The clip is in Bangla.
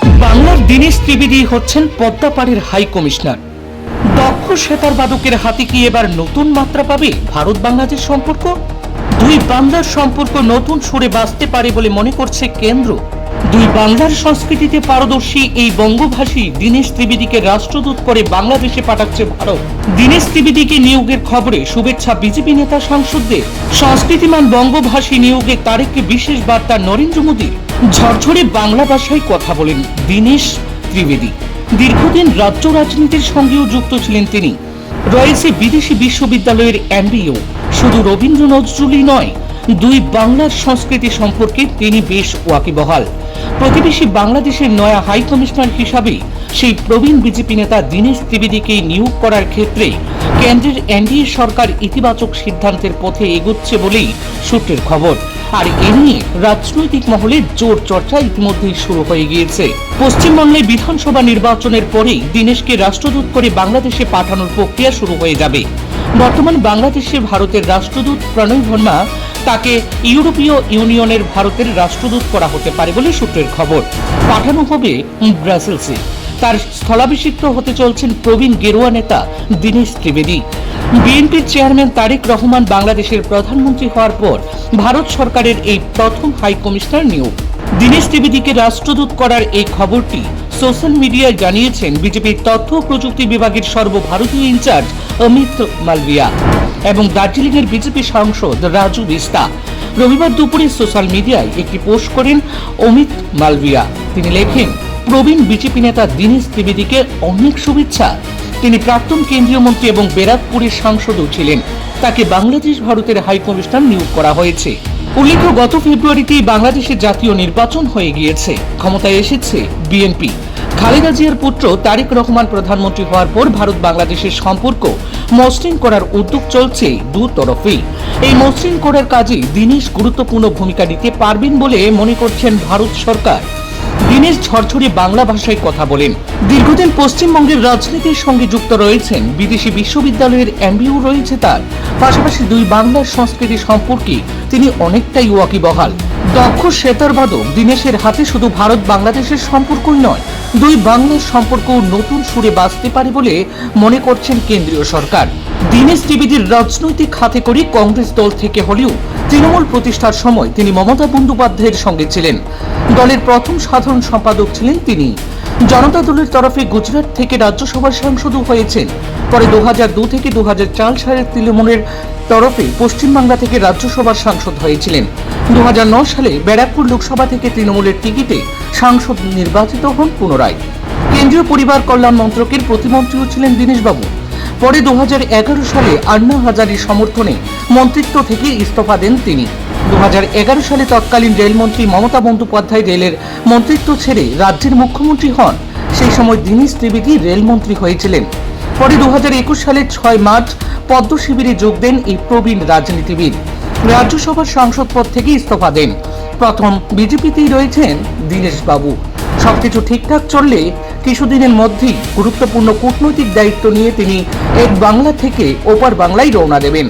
বাংলার দীনেশ ত্রিবেদী হচ্ছেন পদ্মাপাড়ের হাই কমিশনার। দক্ষ সেতার বাদকের হাতে কি এবার নতুন মাত্রা পাবে ভারত বাংলাদেশ সম্পর্ক? দুই বাংলার সম্পর্ক নতুন সুরে বাঁচতে পারে বলে মনে করছে কেন্দ্র। দুই বাংলার সংস্কৃতিতে পারদর্শী এই বঙ্গভাষী দীনেশ ত্রিবেদীকে রাষ্ট্রদূত করে বাংলাদেশে পাঠাচ্ছে ভারত। দীনেশ ত্রিবেদীকে নিয়োগের খবরে শুভেচ্ছা বিজেপি নেতা সাংসদদের। সংস্কৃতিমান বঙ্গভাষী নিয়োগে তারেককে বিশেষ বার্তা নরেন্দ্র মোদীর। ঝরঝরে বাংলা ভাষায় কথা বলেন দীনেশ ত্রিবেদী। দীর্ঘদিন রাজ্য রাজনীতির সঙ্গেও যুক্ত ছিলেন তিনি। রয়েছে বিদেশি বিশ্ববিদ্যালয়ের এমবিও। শুধু রবীন্দ্র নজরুলই নয়, দুই বাংলার সংস্কৃতি সম্পর্কে তিনি বেশ ওয়াকিবহাল। প্রতিবেশী বাংলাদেশের নয়া হাই কমিশনার হিসাবে সেই প্রবীণ বিজেপি নেতা দীনেশ ত্রিবেদীকে নিয়োগ করার ক্ষেত্রে কেন্দ্রের এনডিএ সরকার ইতিবাচক সিদ্ধান্তের পথে এগোচ্ছে বলেই সূত্রের খবর। আর এ নিয়ে রাজনৈতিক মহলে জোর চর্চা ইতিমধ্যেই শুরু হয়ে গিয়েছে। পশ্চিমবঙ্গে বিধানসভা নির্বাচনের পরেই দীনেশকে রাষ্ট্রদূত করে বাংলাদেশে পাঠানোর প্রক্রিয়া শুরু হয়ে যাবে। বর্তমান বাংলাদেশে ভারতের রাষ্ট্রদূত প্রণয় ভার্মা, তাকে ইউরোপীয় ইউনিয়নের ভারতের রাষ্ট্রদূত করা হতে পারে বলে সূত্রের খবর। পাঠানো হবে ব্রাসেলসে। তার স্থলাভিষিক্ত হতে চলছেন প্রবীণ গেরুয়া নেতা দীনেশ ত্রিবেদী। বিএনপির চেয়ারম্যান তারেক রহমান বাংলাদেশের প্রধানমন্ত্রী হওয়ার পর ভারত সরকারের এই প্রথম হাই কমিশনার নিয়োগ। দীনেশ ত্রিবেদীকে রাষ্ট্রদূত করার এই খবরটি সোশ্যাল মিডিয়ায় জানিয়েছেন বিজেপির তথ্য ও প্রযুক্তি বিভাগের সর্বভারতীয় ইনচার্জ অমিত মালভিয়া এবং দার্জিলিংয়ের বিজেপি সাংসদ রাজু বিস্তা। রবিবার দুপুরে সোশ্যাল মিডিয়ায় একটি পোস্ট করেন অমিত মালভিয়া। তিনি লেখেন, প্রবীণ বিজেপি নেতা দীনেশ ত্রিবেদীকে অনেক শুভেচ্ছা। তিনি প্রাক্তন কেন্দ্রীয় মন্ত্রী এবং ব্যারাকপুরের সাংসদও ছিলেন। তাকে বাংলাদেশ ভারতের হাই কমিশনার নিয়োগ করা হয়েছে। উল্লেখ্য, গত ফেব্রুয়ারিতেই বাংলাদেশের জাতীয় নির্বাচন হয়ে গিয়েছে। ক্ষমতায় এসেছে বিএনপি। খালেদা জিয়ার পুত্র তারেক রহমান প্রধানমন্ত্রী হওয়ার পর ভারত বাংলাদেশের সম্পর্ক মসৃণ করার উদ্যোগ চলছে দু তরফেই। এই মসৃণ করার কাজে দীনেশ গুরুত্বপূর্ণ ভূমিকা নিতে পারবেন বলে মনে করছেন ভারত সরকার। দীনেশ ঝরঝরে বাংলা ভাষায় কথা বলেন। দীর্ঘদিন পশ্চিমবঙ্গের রাজনীতির সঙ্গে যুক্ত রয়েছেন। বিদেশি বিশ্ববিদ্যালয়ের এমবিও রয়েছে তার। পাশাপাশি দুই বাংলার সংস্কৃতি সম্পর্কে তিনি অনেকটাই ওয়াকিবহাল। দক্ষ সেতার বাদক দীনেশের হাতে শুধু ভারত বাংলাদেশের সম্পর্কই নয়, দুই বাংলার সম্পর্ক নতুন সুরে বাঁচতে পারে বলে মনে করছেন কেন্দ্রীয় সরকার। দীনেশ ত্রিবেদীর রাজনৈতিক হাতে করে কংগ্রেস দল থেকে হলেও তৃণমূল প্রতিষ্ঠার সময় তিনি মমতা বন্দ্যোপাধ্যায়ের সঙ্গে ছিলেন। দলের প্রথম সাধারণ সম্পাদক ছিলেন তিনি। জনতা দলের তরফে গুজরাট থেকে রাজ্যসভার সাংসদও হয়েছেন। পরে 2002 থেকে 2004 সালে তৃণমূলের তরফে পশ্চিমবাংলা থেকে রাজ্যসভার সাংসদ হয়েছিলেন। 2009 সালে ব্যারাকপুর লোকসভা থেকে তৃণমূলের টিকিটে সাংসদ নির্বাচিত হন পুনরায়। কেন্দ্রীয় পরিবার কল্যাণ মন্ত্রকের প্রতিমন্ত্রীও ছিলেন দীনেশবাবু। পরে 2011 সালে আন্না হাজারির সমর্থনে মন্ত্রিত্ব থেকে ইস্তফা দেন তিনি। 2011 সালে তৎকালীন রেলমন্ত্রী মমতা বন্দ্যোপাধ্যায় রেলের মন্ত্রিত্ব ছেড়ে রাজ্যের মুখ্যমন্ত্রী হন। সেই সময় দীনেশ ত্রিবেদী রেলমন্ত্রী হয়েছিলেন। পরে 2021 সালের 6 মার্চ পদ্ম শিবিরে যোগ দেন এই প্রবীণ রাজনীতিবিদ। রাজ্যসভার সাংসদ পদ থেকে ইস্তফা দেন। প্রথম বিজেপিতেই রয়েছেন দীনেশবাবু। সবকিছু ঠিকঠাক চললে কিছুদিনের মধ্যেই গুরুত্বপূর্ণ কূটনৈতিক দায়িত্ব নিয়ে তিনি এক বাংলা থেকে ওপার বাংলায় রওনা দেবেন।